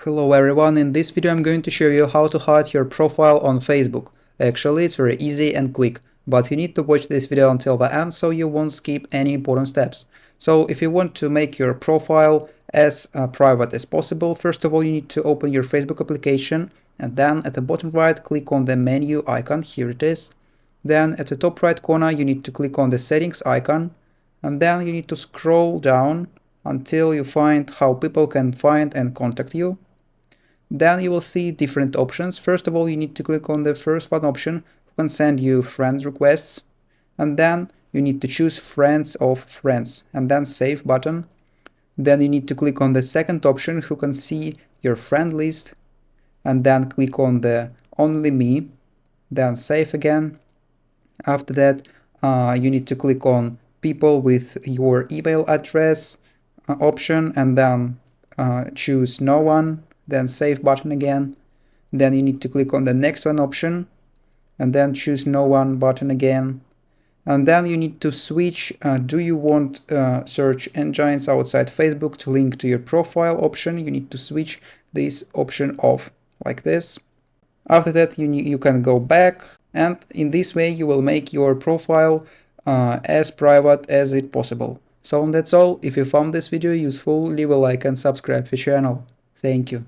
Hello everyone, in this video I'm going to show you how to hide your profile on Facebook. Actually, it's very easy and quick, but you need to watch this video until the end so you won't skip any important steps. So if you want to make your profile as private as possible, first of all you need to open your Facebook application and then at the bottom right click on the menu icon, here it is. Then at the top right corner you need to click on the settings icon and then you need to scroll down until you find how people can find and contact you. Then you will see different options. First of all, you need to click on the first one option who can send you friend requests, and then you need to choose friends of friends and then save button. Then you need to click on the second option who can see your friend list, and then click on the only me, then save again. After that, you need to click on people with your email address option and then choose no one, then save button again. Then you need to click on the next one option and then choose no one button again. And then you need to switch do you want search engines outside Facebook to link to your profile option. You need to switch this option off like this. After that you can go back, and in this way you will make your profile as private as it possible. So that's all. If you found this video useful, leave a like and subscribe to the channel. Thank you.